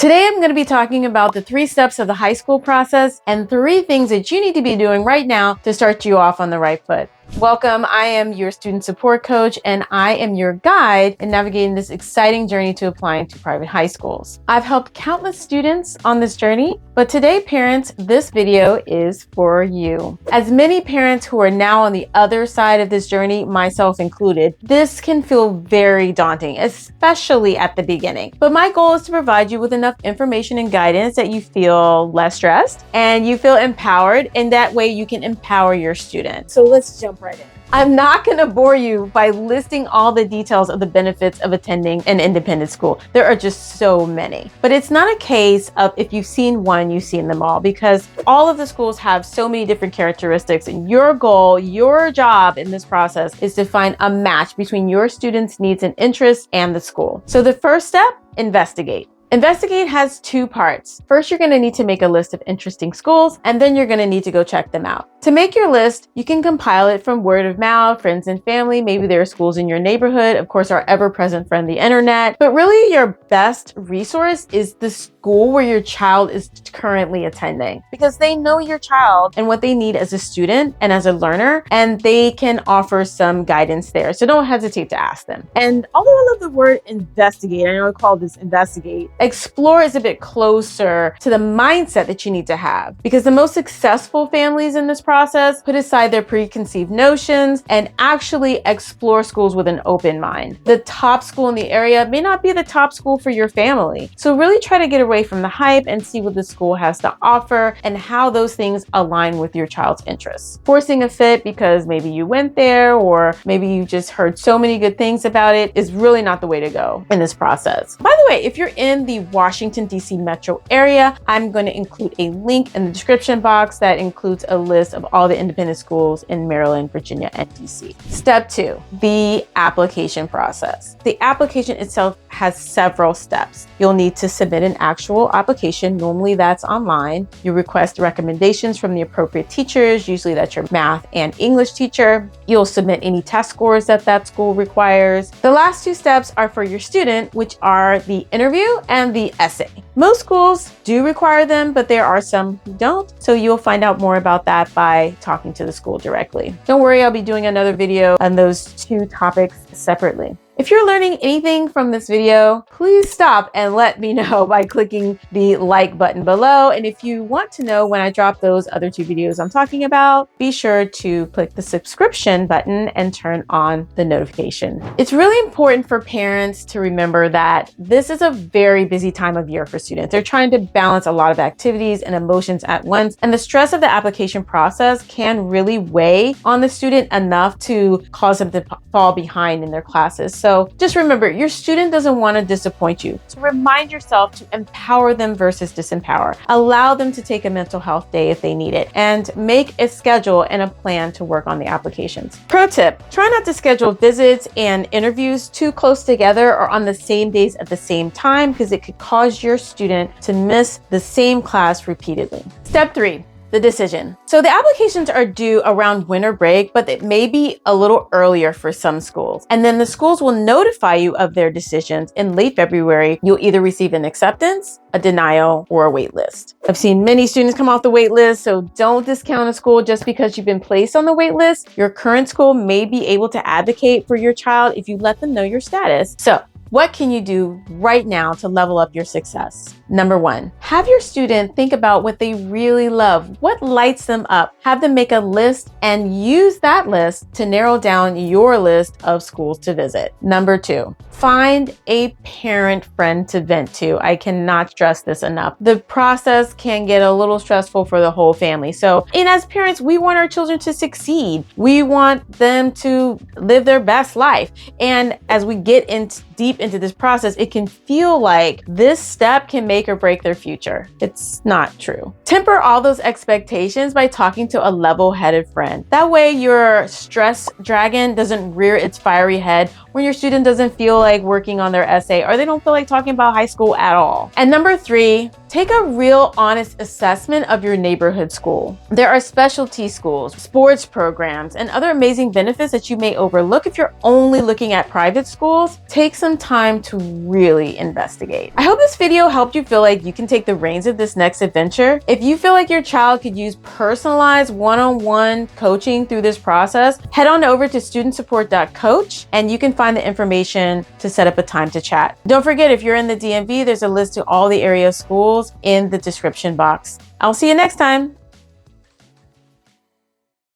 Today, I'm going to be talking about the 3 steps of the high school process and 3 things that you need to be doing right now to start you off on the right foot. Welcome, I am your student support coach, and I am your guide in navigating this exciting journey to applying to private high schools. I've helped countless students on this journey, but today, parents, this video is for you. As many parents who are now on the other side of this journey, myself included, this can feel very daunting, especially at the beginning. But my goal is to provide you with enough information and guidance that you feel less stressed and you feel empowered, and that way you can empower your student. So let's jump right in. I'm not going to bore you by listing all the details of the benefits of attending an independent school. There are just so many. But it's not a case of if you've seen one, you've seen them all, because all of the schools have so many different characteristics. And your goal, your job in this process is to find a match between your students' needs and interests and the school. So the first step, investigate. Investigate has 2 parts. First, you're going to need to make a list of interesting schools, and then you're going to need to go check them out. To make your list, you can compile it from word of mouth, friends and family. Maybe there are schools in your neighborhood, of course, our ever-present friend, the internet. But really, your best resource is the school where your child is currently attending, because they know your child and what they need as a student and as a learner, and they can offer some guidance there. So don't hesitate to ask them. And although I love the word investigate, I know I call this investigate, explore is a bit closer to the mindset that you need to have, because the most successful families in this process put aside their preconceived notions and actually explore schools with an open mind. The top school in the area may not be the top school for your family. So really try to get away from the hype and see what the school has to offer and how those things align with your child's interests. Forcing a fit because maybe you went there or maybe you just heard so many good things about it is really not the way to go in this process. By the way, if you're in the Washington, D.C. metro area, I'm going to include a link in the description box that includes a list of all the independent schools in Maryland, Virginia, and D.C. Step 2, the application process. The application itself has several steps. You'll need to submit an actual application. Normally that's online. You request recommendations from the appropriate teachers. Usually that's your math and English teacher. You'll submit any test scores that school requires. The last 2 steps are for your student, which are the interview and the essay. Most schools do require them, but there are some who don't. So you'll find out more about that by talking to the school directly. Don't worry, I'll be doing another video on those 2 topics separately. If you're learning anything from this video, please stop and let me know by clicking the like button below. And if you want to know when I drop those other 2 videos I'm talking about, be sure to click the subscription button and turn on the notification. It's really important for parents to remember that this is a very busy time of year for students. They're trying to balance a lot of activities and emotions at once, and the stress of the application process can really weigh on the student enough to cause them to fall behind in their classes. So just remember, your student doesn't want to disappoint you. So remind yourself to empower them versus disempower. Allow them to take a mental health day if they need it, and make a schedule and a plan to work on the applications. Pro tip, try not to schedule visits and interviews too close together or on the same days at the same time, because it could cause your student to miss the same class repeatedly. Step 3. The decision. So the applications are due around winter break, but it may be a little earlier for some schools. And then the schools will notify you of their decisions in late February. You'll either receive an acceptance, a denial, or a wait list. I've seen many students come off the wait list, so don't discount a school just because you've been placed on the wait list. Your current school may be able to advocate for your child if you let them know your status. So what can you do right now to level up your success? Number 1, have your student think about what they really love, what lights them up. Have them make a list and use that list to narrow down your list of schools to visit. Number 2, find a parent friend to vent to. I cannot stress this enough. The process can get a little stressful for the whole family. So, and as parents, we want our children to succeed. We want them to live their best life. And as we get deep into this process, it can feel like this step can make or break their future. It's not true. Temper all those expectations by talking to a level-headed friend. That way your stress dragon doesn't rear its fiery head when your student doesn't feel like working on their essay or they don't feel like talking about high school at all. And number 3, take a real honest assessment of your neighborhood school. There are specialty schools, sports programs, and other amazing benefits that you may overlook if you're only looking at private schools. Take some time to really investigate. I hope this video helped you feel like you can take the reins of this next adventure. If you feel like your child could use personalized one-on-one coaching through this process, head on over to studentsupport.coach and you can find the information to set up a time to chat. Don't forget, if you're in the DMV, there's a list to all the area schools in the description box. I'll see you next time.